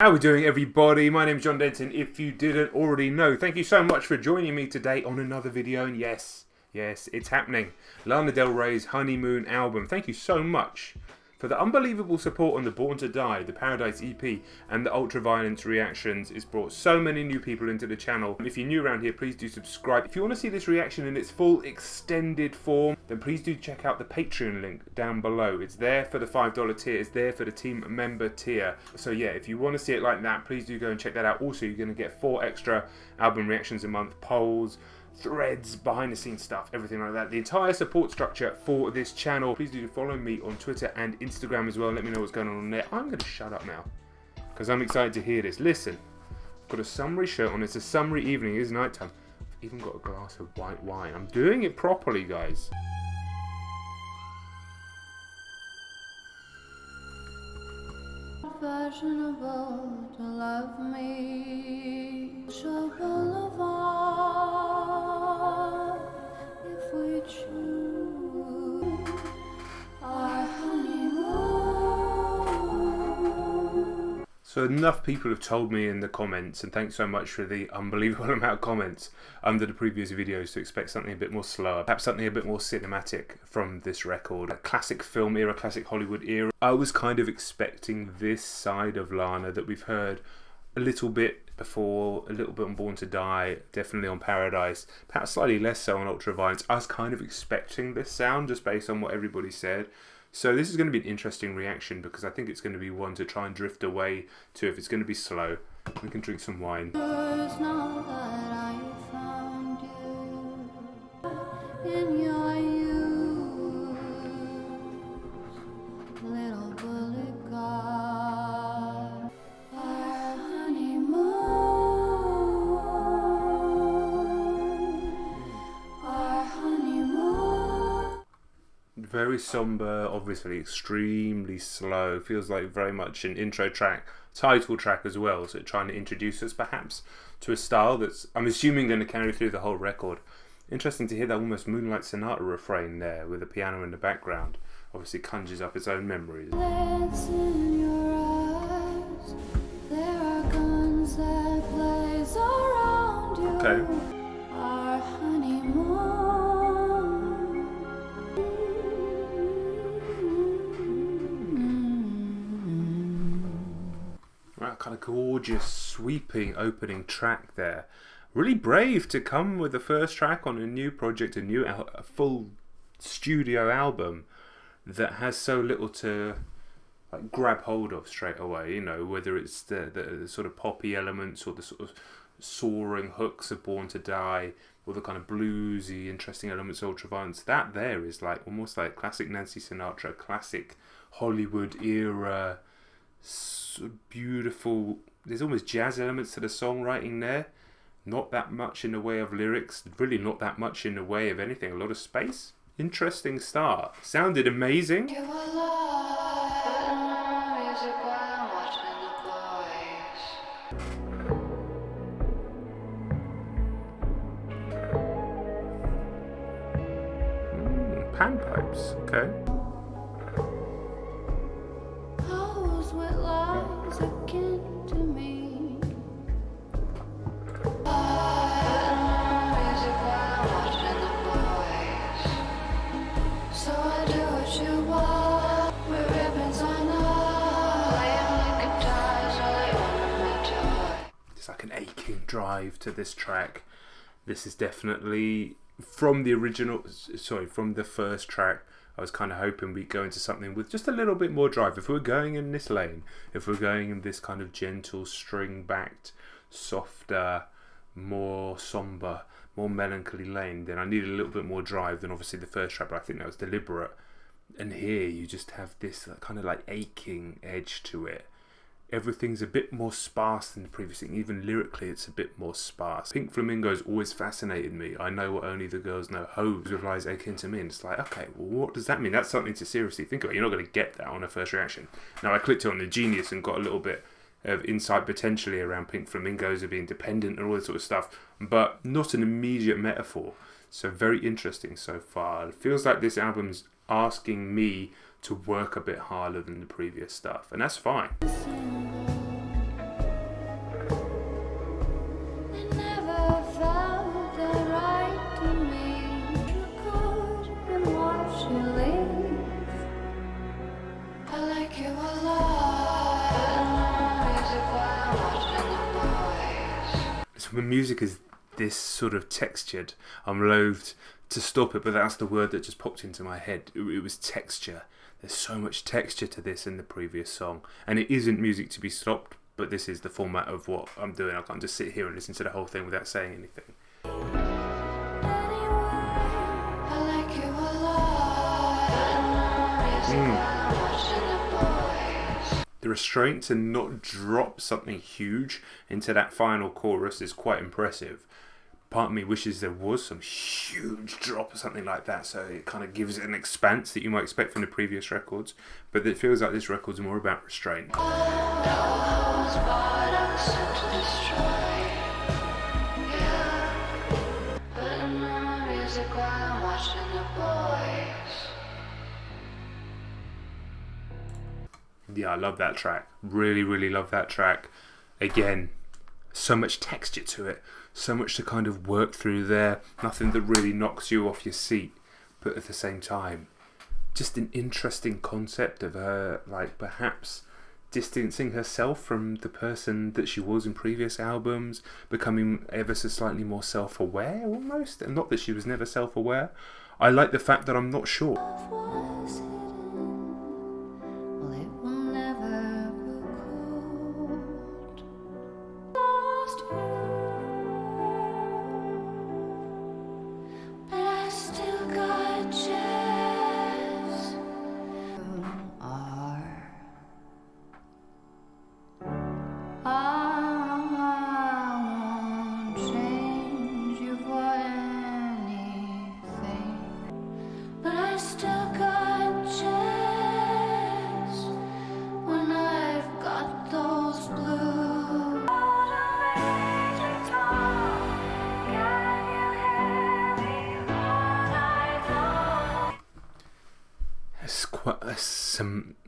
How are we doing, everybody? My name is John Denton. If you didn't already know, thank you so much for joining me today on another video. And yes, it's happening. Lana Del Rey's Honeymoon album. Thank you so much for the unbelievable support on the Born to Die, the Paradise EP, and the Ultraviolence reactions. It's brought so many new people into the channel. If you're new around here, please do subscribe. If you want to see this reaction in its full extended form, then please do check out the Patreon link down below. It's there for the $5 tier, it's there for the team member tier. So yeah, if you want to see it like that, please do go and check that out. Also, you're going to get 4 extra album reactions a month, polls, threads, behind the scenes stuff, everything like that. The entire support structure for this channel. Please do follow me on Twitter and Instagram as well. Let me know what's going on there. I'm going to shut up now because I'm excited to hear this. Listen, I've got a summery shirt on. It's a summery evening. It is nighttime. I've even got a glass of white wine. I'm doing it properly, guys. Fashionable to love me, so boulevard, if we choose our honeymoon. So enough people have told me in the comments, and thanks so much for the unbelievable amount of comments under the previous videos, to expect something a bit more slower, perhaps something a bit more cinematic from this record. A classic film era, classic Hollywood era. I was kind of expecting this side of Lana that we've heard a little bit before, a little bit on Born to Die, definitely on Paradise, perhaps slightly less so on Ultraviolence. I was kind of expecting this sound just based on what everybody said. So this is going to be an interesting reaction because I think it's going to be one to try and drift away to. If it's going to be slow, we can drink some wine. Now that I found you in your youth, little bullet guard, our honeymoon. Very somber, obviously extremely slow. Feels like very much an intro track, title track as well. So trying to introduce us perhaps to a style that's, I'm assuming, going to carry through the whole record. Interesting to hear that almost Moonlight Sonata refrain there with the piano in the background. Obviously conjures up its own memories. Let's in your eyes, there are guns that blaze around you. Okay. Our honeymoon. Right, kind of gorgeous, sweeping opening track there. Really brave to come with the first track on a new project, a full studio album that has so little to like grab hold of straight away. You know, whether it's the sort of poppy elements or the sort of soaring hooks of Born to Die, or the kind of bluesy, interesting elements of Ultraviolence. That there is like almost like classic Nancy Sinatra, classic Hollywood era. Beautiful. There's almost jazz elements to the songwriting there. Not that much in the way of lyrics, really not that much in the way of anything. A lot of space. Interesting start. Sounded amazing. You were lost in the music while watching the boys. Panpipes, okay. Hoes with lies akin to me. Music while watching the boys. So I do what you want. With ribbons on playing like guitars while they order me toy. It's like an aching drive to this track. This is definitely from the original, from the first track. I was kind of hoping we'd go into something with just a little bit more drive. If we're going in this lane, if we're going in this kind of gentle, string-backed, softer, more somber, more melancholy lane, then I needed a little bit more drive than obviously the first track, but I think that was deliberate. And here you just have this kind of like aching edge to it. Everything's a bit more sparse than the previous thing. Even lyrically, it's a bit more sparse. Pink Flamingos always fascinated me. I know what only the girls know. Hoes with lies akin to me. And it's like, okay, well, what does that mean? That's something to seriously think about. You're not going to get that on a first reaction. Now, I clicked on the Genius and got a little bit of insight potentially around Pink Flamingos of being dependent and all this sort of stuff, but not an immediate metaphor. So very interesting so far. It feels like this album's asking me to work a bit harder than the previous stuff, and that's fine. when music is this sort of textured, I'm loath to stop it, but that's the word that just popped into my head. It was texture. There's so much texture to this in the previous song, and it isn't music to be stopped, but this is the format of what I'm doing. I can't just sit here and listen to the whole thing without saying anything. The restraint to not drop something huge into that final chorus is quite impressive. Part of me wishes there was some huge drop or something like that, so it kind of gives it an expanse that you might expect from the previous records, but it feels like this record's more about restraint. Yeah, I love that track. Really, really love that track. Again, so much texture to it. So much to kind of work through there. Nothing that really knocks you off your seat. But at the same time, just an interesting concept of her, like, perhaps distancing herself from the person that she was in previous albums, becoming ever so slightly more self-aware almost. And not that she was never self-aware. I like the fact that I'm not sure.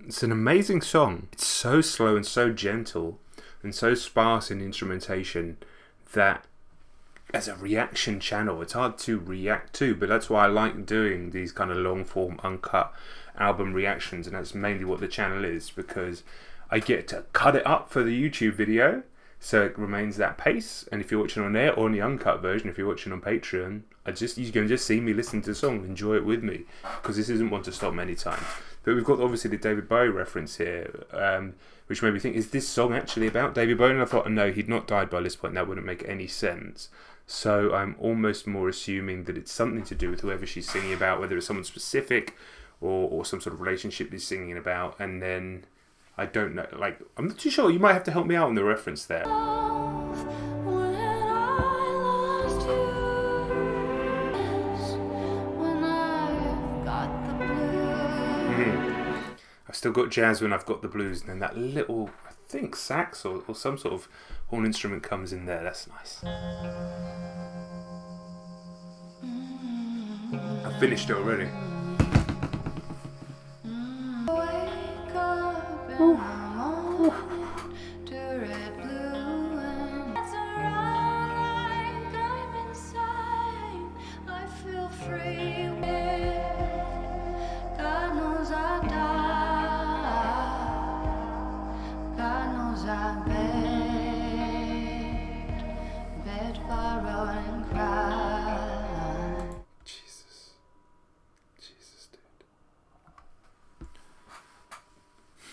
It's an amazing song. It's so slow and so gentle and so sparse in instrumentation that as a reaction channel it's hard to react to, but that's why I like doing these kind of long form uncut album reactions, and that's mainly what the channel is, because I get to cut it up for the YouTube video so it remains that pace, and if you're watching on there or on the uncut version, if you're watching on Patreon, you can just see me listen to the song and enjoy it with me, because this isn't one to stop many times. But we've got obviously the David Bowie reference here, which made me think, is this song actually about David Bowie? And I thought, no, he'd not died by this point, that wouldn't make any sense. So I'm almost more assuming that it's something to do with whoever she's singing about, whether it's someone specific or some sort of relationship he's singing about, and then I don't know, like, I'm not too sure, you might have to help me out on the reference there. I've still got jazz when I've got the blues, and then that little, I think, sax or some sort of horn instrument comes in there. That's nice. I finished it already.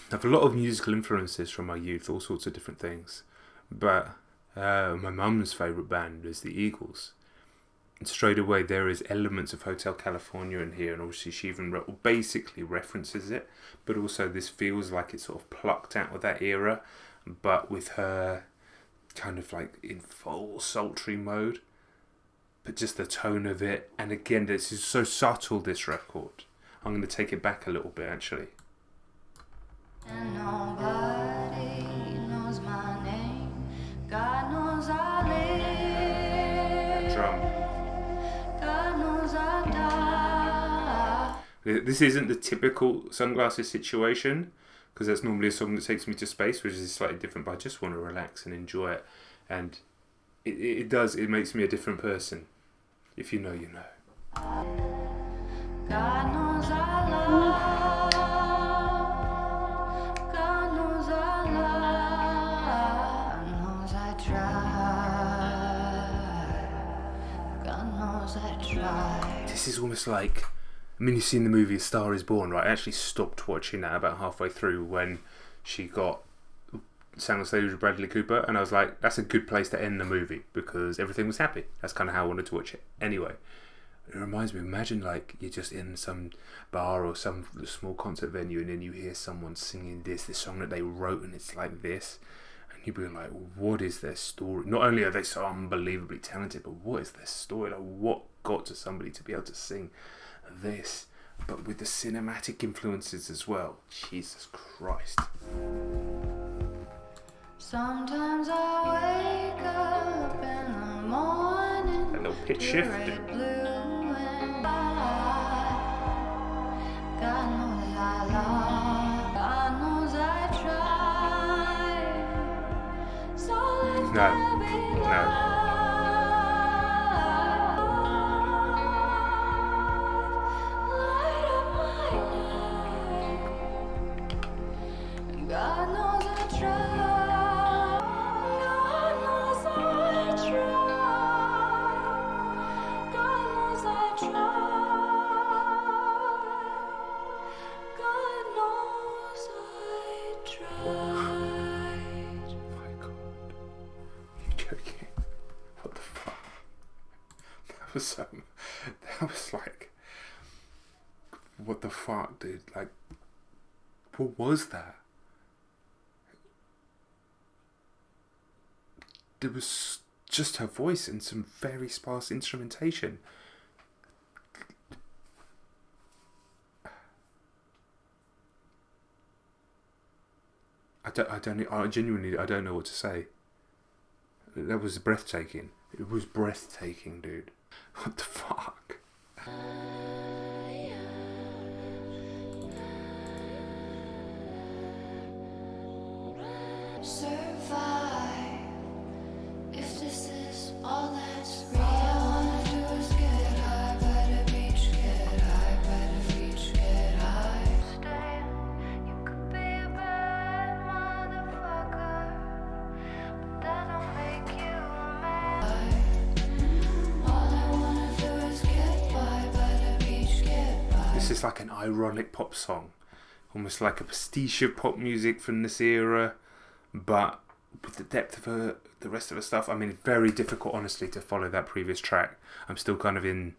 I have a lot of musical influences from my youth, all sorts of different things. But my mum's favourite band is the Eagles. And straight away there is elements of Hotel California in here, and obviously she even basically references it. But also this feels like it's sort of plucked out of that era, but with her kind of like in full sultry mode. But just the tone of it, and again, this is so subtle, this record. I'm going to take it back a little bit actually. And nobody knows my name. God knows I live. Drum. God knows I die. This isn't the typical Sunglasses situation, because that's normally a song that takes me to space, which is slightly different, but I just want to relax and enjoy it. And it makes me a different person. If you know, you know. God knows I love. God knows I love. God knows I try. This is almost like, I mean, you've seen the movie A Star Is Born, right? I actually stopped watching that about halfway through when she got sang on stage with Bradley Cooper, and I was like, that's a good place to end the movie because everything was happy. That's kind of how I wanted to watch it. Anyway, it reminds me, imagine like you're just in some bar or some small concert venue and then you hear someone singing this song that they wrote and it's like this, and you'd be like, what is their story? Not only are they so unbelievably talented, but what is their story? Like, what got to somebody to be able to sing this, but with the cinematic influences as well? Jesus Christ. Sometimes I wake up in the morning, A little pitch shift. blue and white. God knows I love, God knows I try. So let there be light. Light up my life. God knows I try. That was like, what the fuck, dude? Like, what was that? There was just her voice and some very sparse instrumentation. I genuinely don't know what to say. That was breathtaking. It was breathtaking, dude. What the fuck? Survive. If this is all that's real, all I wanna do is get high by the beach, get high by the beach, get high. Stay. You could be a bad motherfucker, but that don't make you a man. This is like an ironic pop song, almost like a pastiche of pop music from this era, but with the depth of the rest of the stuff. I mean, it's very difficult, honestly, to follow that previous track. I'm still kind of in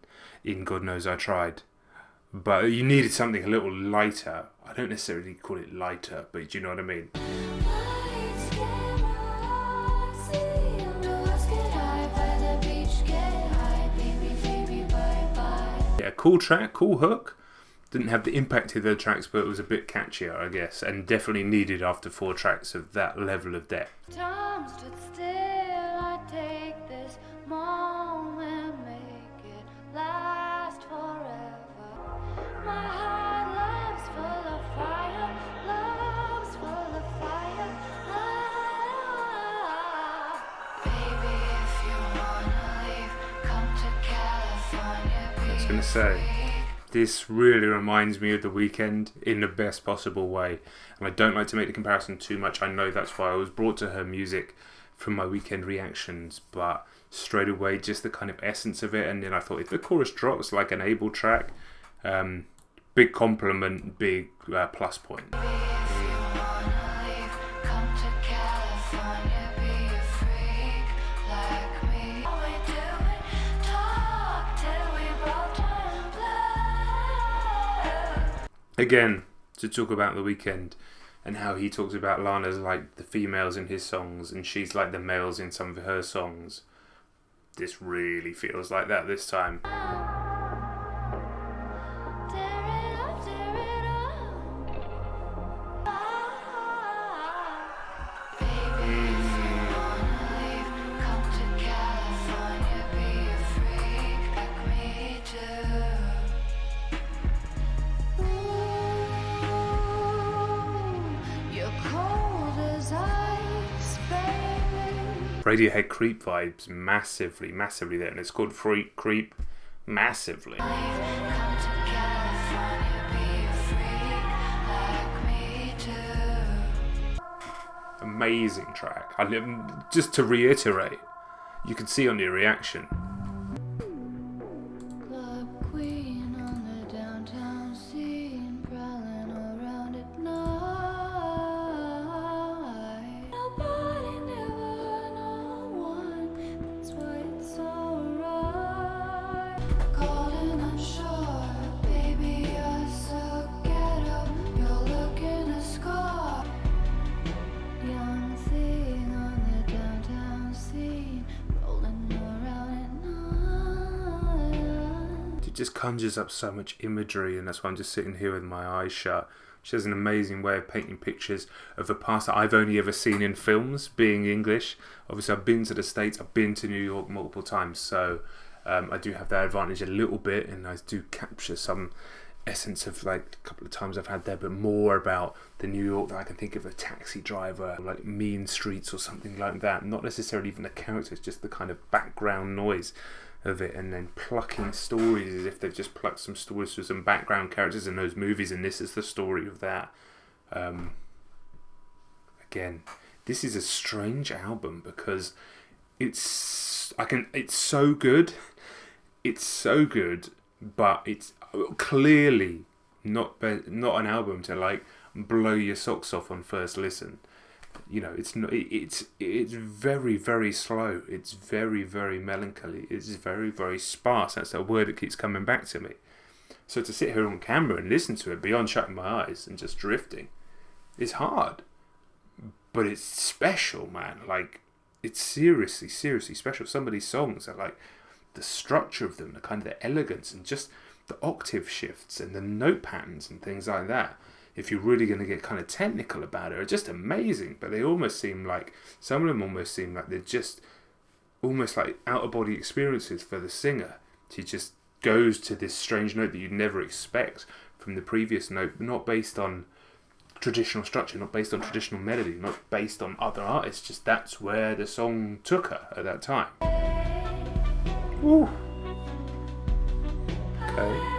God Knows I Tried, but you needed something a little lighter. I don't necessarily call it lighter, but do you know what I mean? Yeah, cool track, cool hook. Didn't have the impact of the tracks, but it was a bit catchier, I guess, and definitely needed after 4 tracks of that level of depth. Time stood still, I take this moment, make it last forever. My heart love's full of fire, love's full of fire. Baby, if you wanna leave, come to California. I was going to say, this really reminds me of The Weeknd in the best possible way. And I don't like to make the comparison too much. I know that's why I was brought to her music from my Weeknd reactions. But straight away, just the kind of essence of it. And then I thought, if the chorus drops like an Abel track, big compliment, big plus point. Again, to talk about The Weeknd and how he talks about Lana's like the females in his songs and she's like the males in some of her songs. This really feels like that this time. Radiohead Creep vibes massively there, and it's called Creep massively. Amazing track. Just to reiterate, you can see on your reaction. just conjures up so much imagery, and that's why I'm just sitting here with my eyes shut. She has an amazing way of painting pictures of the past that I've only ever seen in films, being English. Obviously, I've been to the States, I've been to New York multiple times, so I do have that advantage a little bit, and I do capture some essence of like a couple of times I've had there, but more about the New York that I can think of a taxi driver, like Mean Streets or something like that. Not necessarily even the characters, just the kind of background noise of it, and then plucking stories as if they've just plucked some stories from some background characters in those movies, and this is the story of that. Again, this is a strange album because it's so good, but it's clearly not an album to like blow your socks off on first listen. You know, it's not. It's very, very slow. It's very, very melancholy. It's very, very sparse. That's a word that keeps coming back to me. So to sit here on camera and listen to it beyond shutting my eyes and just drifting, is hard. But it's special, man. Like, it's seriously, seriously special. Some of these songs are like the structure of them, the kind of the elegance, and just the octave shifts and the note patterns and things like that. If you're really going to get kind of technical about it, are just amazing. But they almost seem like, some of them almost seem like they're just almost like out-of-body experiences for the singer. She just goes to this strange note that you'd never expect from the previous note, not based on traditional structure, not based on traditional melody, not based on other artists, just that's where the song took her at that time. Woo. Okay.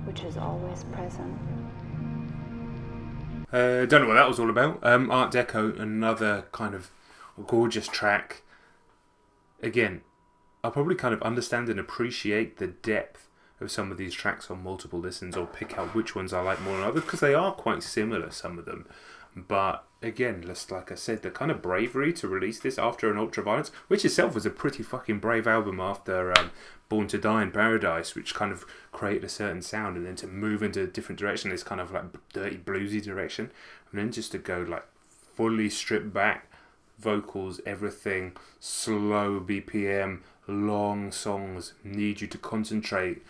Which is always present. Don't know what that was all about. Art Deco, another kind of gorgeous track. Again, I'll probably kind of understand and appreciate the depth of some of these tracks on multiple listens, or pick out which ones I like more than others, because they are quite similar, some of them. But again, just like I said, the kind of bravery to release this after an Ultraviolence, which itself was a pretty fucking brave album after Born to Die in Paradise, which kind of created a certain sound, and then to move into a different direction, this kind of like dirty bluesy direction, and then just to go like fully stripped back, vocals, everything, slow BPM, long songs, need you to concentrate,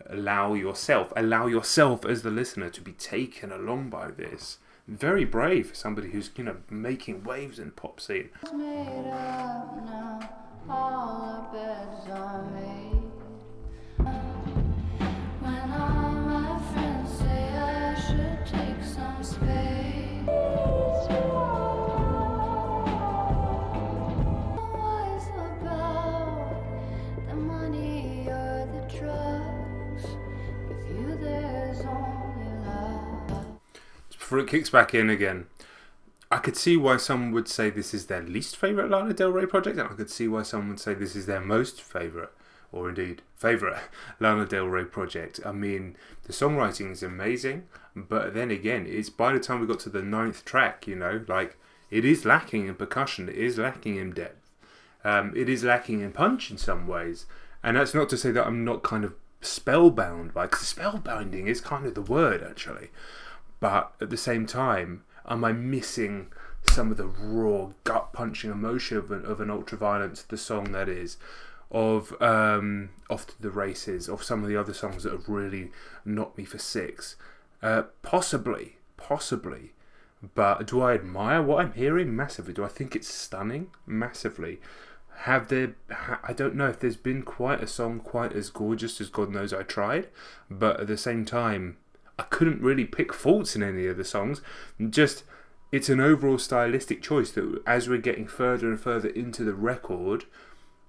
allow yourself as the listener to be taken along by this. Very brave for somebody who's, you know, making waves in pop scene. Made up now, all the beds are made. When all my friends say I should take some space, always about the money or the drugs. With you there's only love. Before it kicks back in again, I could see why someone would say this is their least favourite Lana Del Rey project, and I could see why someone would say this is their most favourite, or indeed favourite, Lana Del Rey project. I mean, the songwriting is amazing, but then again, it's by the time we got to the 9th track, you know, like, it is lacking in percussion, it is lacking in depth, it is lacking in punch in some ways, and that's not to say that I'm not kind of spellbound by, because spellbinding is kind of the word, actually. But at the same time, am I missing some of the raw, gut-punching emotion of an Ultraviolence, the song that is, of Off to the Races, of some of the other songs that have really knocked me for six? Possibly. But do I admire what I'm hearing? Massively. Do I think it's stunning? Massively. I don't know if there's been quite a song quite as gorgeous as God Knows I Tried, but at the same time, I couldn't really pick faults in any of the songs. Just, it's an overall stylistic choice that, as we're getting further and further into the record,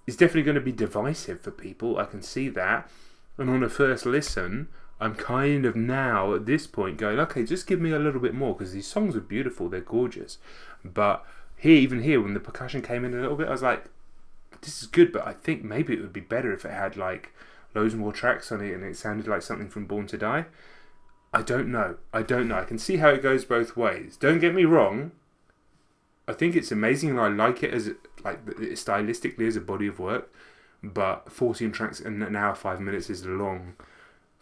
is definitely going to be divisive for people. I can see that. And on a first listen, I'm kind of now at this point going, okay, just give me a little bit more, because these songs are beautiful, they're gorgeous. But even here, when the percussion came in a little bit, I was like, this is good, but I think maybe it would be better if it had like loads more tracks on it and it sounded like something from Born to Die. I don't know. I can see how it goes both ways. Don't get me wrong. I think it's amazing and I like it as like stylistically as a body of work. But 14 tracks and an hour 5 minutes is long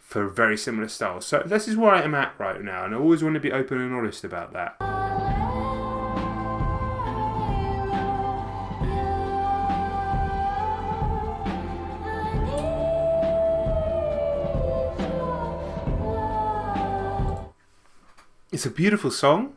for very similar styles. So this is where I am at right now, and I always want to be open and honest about that. It's a beautiful song,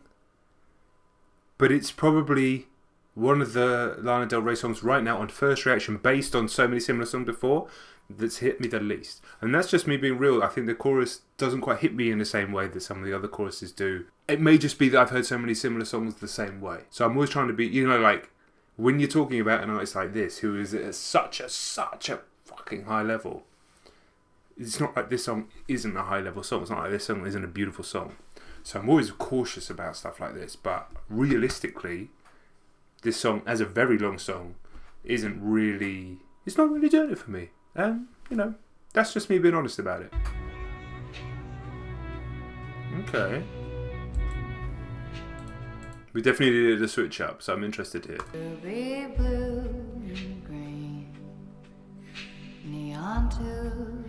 but it's probably one of the Lana Del Rey songs right now on first reaction, based on so many similar songs before, that's hit me the least. And that's just me being real. I think the chorus doesn't quite hit me in the same way that some of the other choruses do. It may just be that I've heard so many similar songs the same way. So I'm always trying to be, you know, like, when you're talking about an artist like this, who is at such a fucking high level, it's not like this song isn't a high level song. It's not like this song isn't a beautiful song. So I'm always cautious about stuff like this, but realistically, this song, as a very long song, it's not really doing it for me. And, you know, that's just me being honest about it. Okay. We definitely needed a switch up, so I'm interested here. Ruby blue and green, neon too,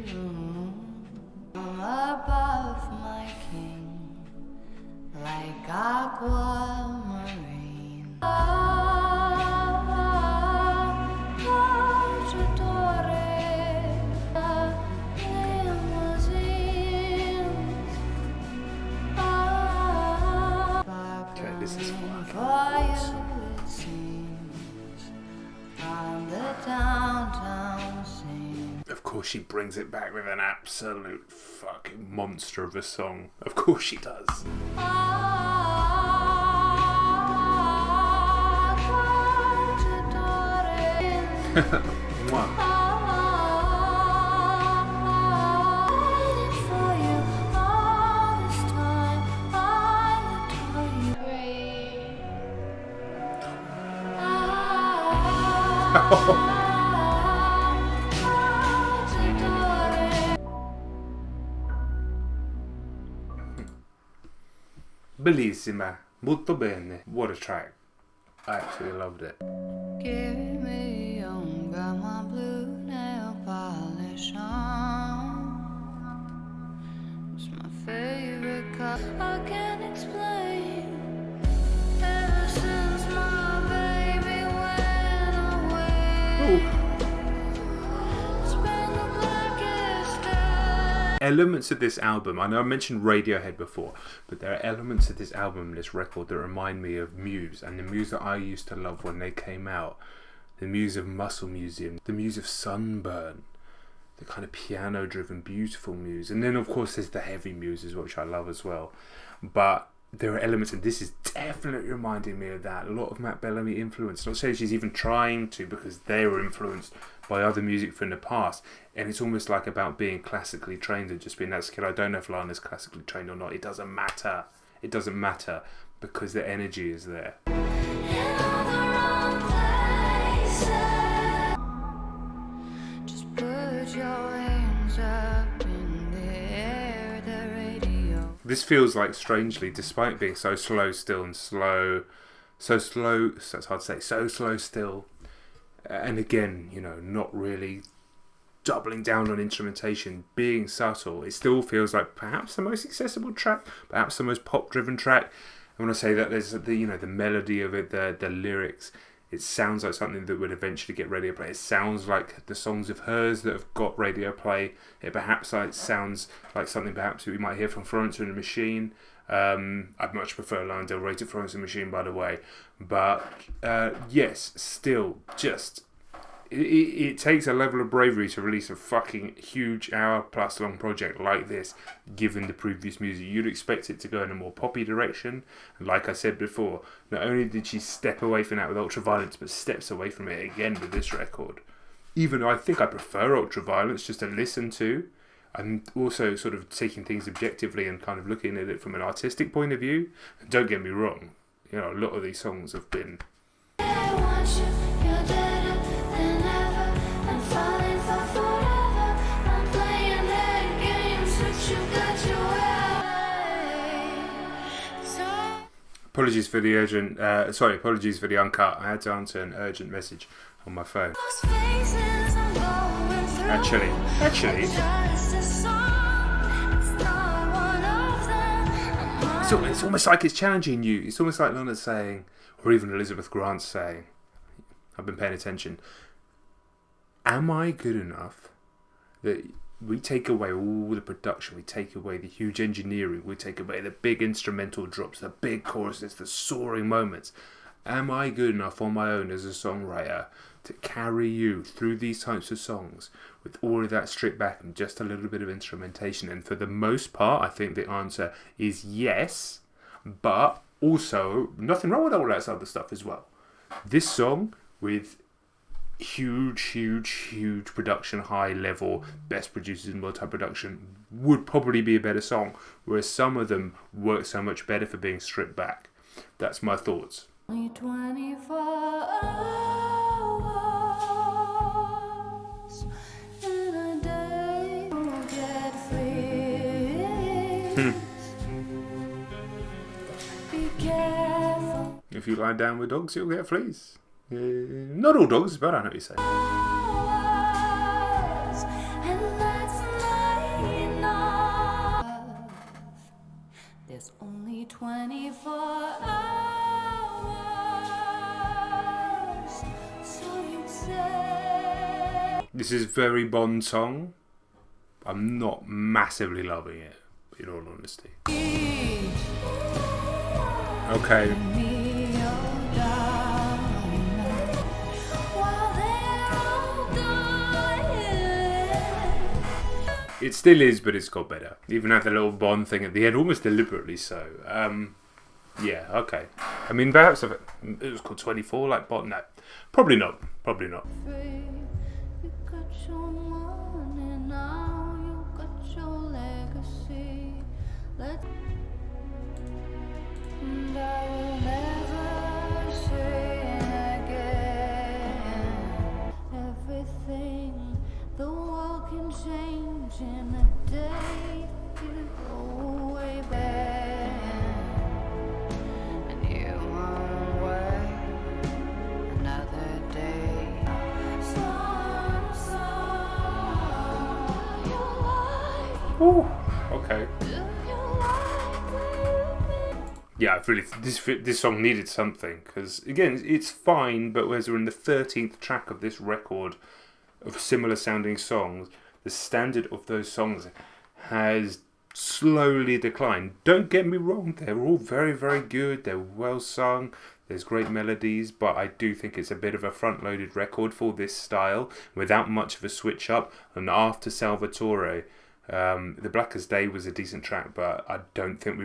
above my king. Like aquamarine. Okay, this is fun. It seems, on the downtown scene. Of course she brings it back with an absolute fucking monster of a song. Of course she does. Mwah. Bellissima, molto bene. What a track. I absolutely loved it. Give me young, got my blue nail polish on. It's my favorite color. I can't explain. Ever since my baby went away, it's been the blackest day. Elements of this album, I know I mentioned Radiohead before, but there are elements of this album, this record, that remind me of Muse, and the Muse that I used to love when they came out. The Muse of Muscle Museum, the Muse of Sunburn, the kind of piano-driven, beautiful Muse. And then, of course, there's the heavy Muses, which I love as well. But there are elements, and this is definitely reminding me of that. A lot of Matt Bellamy influence. Not saying she's even trying to, because they were influenced by other music from the past. And it's almost like about being classically trained and just being that skill. I don't know if Lana's classically trained or not. It doesn't matter. It doesn't matter, because the energy is there. Just put your hands up in the air, the radio. This feels like, strangely, despite being so slow still and slow, so slow, so it's hard to say, so slow still, and again, you know, not really doubling down on instrumentation, being subtle, it still feels like perhaps the most accessible track, perhaps the most pop-driven track. And when I say that, there's the, you know, the melody of it, the lyrics. It sounds like something that would eventually get radio play. It sounds like the songs of hers that have got radio play. It perhaps sounds like something perhaps that we might hear from Florence and the Machine. I'd much prefer Lana Del Rey to Florence and the Machine, by the way. But yes, still, just it takes a level of bravery to release a fucking huge hour-plus long project like this, given the previous music. You'd expect it to go in a more poppy direction. And like I said before, not only did she step away from that with Ultraviolence, but steps away from it again with this record. Even though I think I prefer Ultraviolence just to listen to, I'm also sort of taking things objectively and kind of looking at it from an artistic point of view. And don't get me wrong, you know, a lot of these songs have been... I want you, you're better than ever. I'm falling for forever. I'm playing that game, but you got your way. Apologies for the apologies for the uncut. I had to answer an urgent message on my phone. Those faces I'm going through. Actually, Just a song It's almost like it's challenging you. It's almost like Lana's saying, or even Elizabeth Grant's saying, I've been paying attention, am I good enough that we take away all the production, we take away the huge engineering, we take away the big instrumental drops, the big choruses, the soaring moments. Am I good enough on my own as a songwriter to carry you through these types of songs with all of that stripped back and just a little bit of instrumentation? And for the most part, I think the answer is yes, but also nothing wrong with all that other stuff as well. This song with huge production, high level, best producers in world type production would probably be a better song, whereas some of them work so much better for being stripped back. That's my thoughts. Only 24 hours in a day will get free. Be careful. If you lie down with dogs, you'll get fleas. Not all dogs, but I know what you're saying. And that's not enough. There's only 24 hours. So you'd say. This is very Bond song. I'm not massively loving it, in all honesty. Okay. It still is, but it's got better. Even had the little Bond thing at the end, almost deliberately so. Yeah, okay. I mean, perhaps if it was called 24, like Bond. No, probably not. Probably not. You got your money now, you got your legacy. And I will never say again. Everything, the world can change in a day. You go way back, and you won't work another day. Swan Song, do you like? Ooh, okay. Do you like me? Yeah, I really this song needed something, because again, it's fine, but whereas we're in the 13th track of this record of similar sounding songs, the standard of those songs has slowly declined. Don't get me wrong, they're all very, very good, they're well sung, there's great melodies, but I do think it's a bit of a front-loaded record for this style, without much of a switch up. And after Salvatore, The Blackest Day was a decent track, but I don't think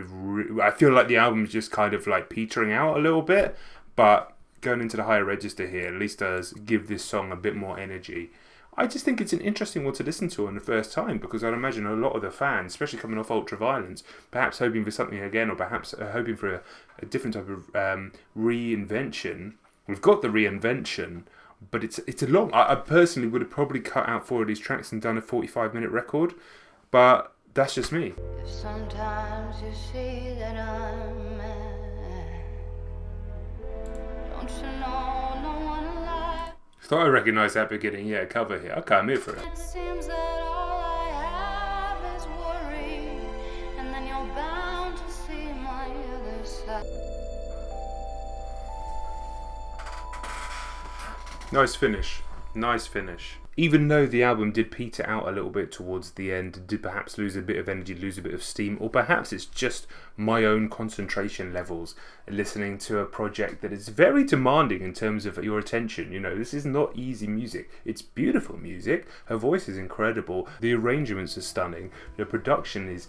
I feel like the album's just kind of like petering out a little bit, but going into the higher register here at least does give this song a bit more energy. I just think it's an interesting one to listen to on the first time, because I'd imagine a lot of the fans, especially coming off Ultraviolence, perhaps hoping for something again, or perhaps hoping for a different type of reinvention. We've got the reinvention, but it's a long. I personally would have probably cut out 4 of these tracks and done a 45-minute record, but that's just me. If sometimes you see that I'm mad, don't you know no one alive? Thought I recognised that beginning, cover here. Okay, I'm here for it. It seems that all I have is worry, and then you're bound to see my other side. Nice finish. Nice finish. Even though the album did peter out a little bit towards the end, did perhaps lose a bit of energy, lose a bit of steam, or perhaps it's just my own concentration levels listening to a project that is very demanding in terms of your attention. You know, this is not easy music. It's beautiful music. Her voice is incredible. The arrangements are stunning. The production is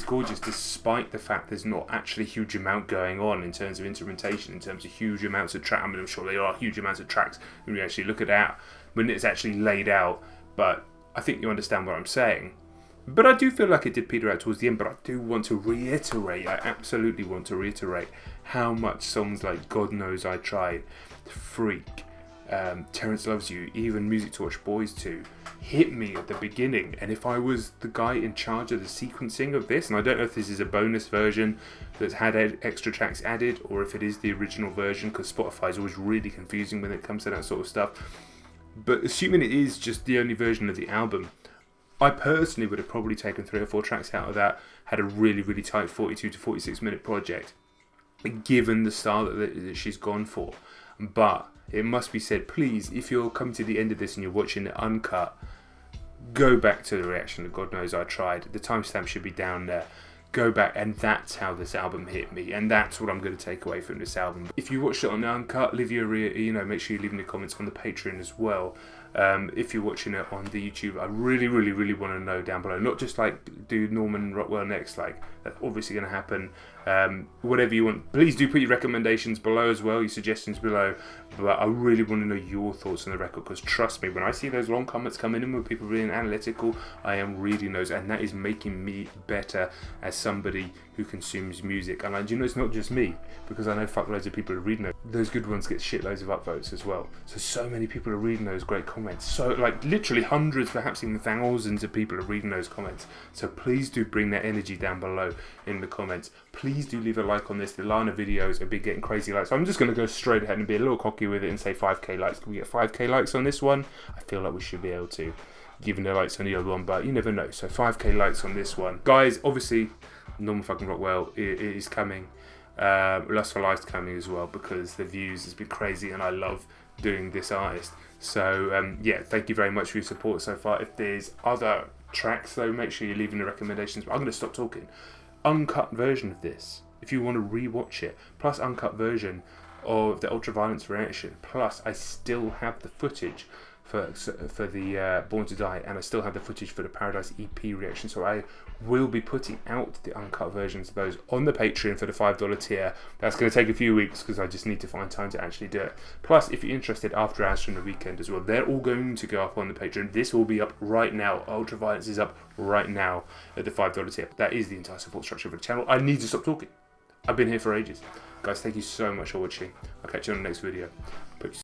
gorgeous, despite the fact there's not actually a huge amount going on in terms of instrumentation, in terms of huge amounts of tracks. I mean, I'm sure there are huge amounts of tracks when you actually look at that, when it's actually laid out, but I think you understand what I'm saying. But I do feel like it did peter out towards the end, but I do want to reiterate, I absolutely want to reiterate how much songs like God Knows I Tried, Freak, Terrence Loves You, even Music to Watch Boys To, hit me at the beginning. And if I was the guy in charge of the sequencing of this, and I don't know if this is a bonus version that's had extra tracks added, or if it is the original version, because Spotify is always really confusing when it comes to that sort of stuff, but assuming it is just the only version of the album, I personally would have probably taken 3 or 4 tracks out of that, had a really, really tight 42 to 46 minute project, given the style that she's gone for. But it must be said, please, if you're coming to the end of this and you're watching it uncut, go back to the reaction that God Knows I Tried. The timestamp should be down there. Go back, and that's how this album hit me, and that's what I'm going to take away from this album. If you watched it on the uncut, leave your make sure you leave in the comments on the Patreon as well. If you're watching it on the YouTube, I really, really, really want to know down below. Not just like, do Norman Rockwell next, like that's obviously going to happen. Whatever you want, please do put your recommendations below as well, your suggestions below. But I really want to know your thoughts on the record, because trust me, when I see those long comments coming in with people being analytical, I am reading those, and that is making me better as somebody who consumes music. And it's not just me, because I know fuckloads of people are reading those good ones get shitloads of upvotes as well. So many people are reading those great comments. So like literally hundreds, perhaps even thousands of people are reading those comments. So please do bring that energy down below in the comments. Please do leave a like on this. The Lana videos have been getting crazy likes. So I'm just going to go straight ahead and be a little cocky with it and say 5k likes. Can we get 5k likes on this one? I feel like we should be able to, given the likes on the other one, but you never know. So 5k likes on this one. Guys, obviously, Norman fucking Rockwell is coming. Lust for Life's coming as well, because the views has been crazy and I love doing this artist. So yeah, thank you very much for your support so far. If there's other tracks though, make sure you're leaving the recommendations. I'm going to stop talking. Uncut version of this, if you want to re-watch it, plus uncut version of the Ultraviolence reaction, plus I still have the footage for the Born to Die, and I still have the footage for the Paradise EP reaction, so I will be putting out the uncut versions of those on the Patreon for the $5 tier. That's going to take a few weeks because I just need to find time to actually do it. Plus, if you're interested, After Hours from the Weekend as well, they're all going to go up on the Patreon. This will be up right now. Ultraviolence is up right now at the $5 tier. That is the entire support structure for the channel. I need to stop talking. I've been here for ages. Guys, thank you so much for watching. I'll catch you on the next video. Peace.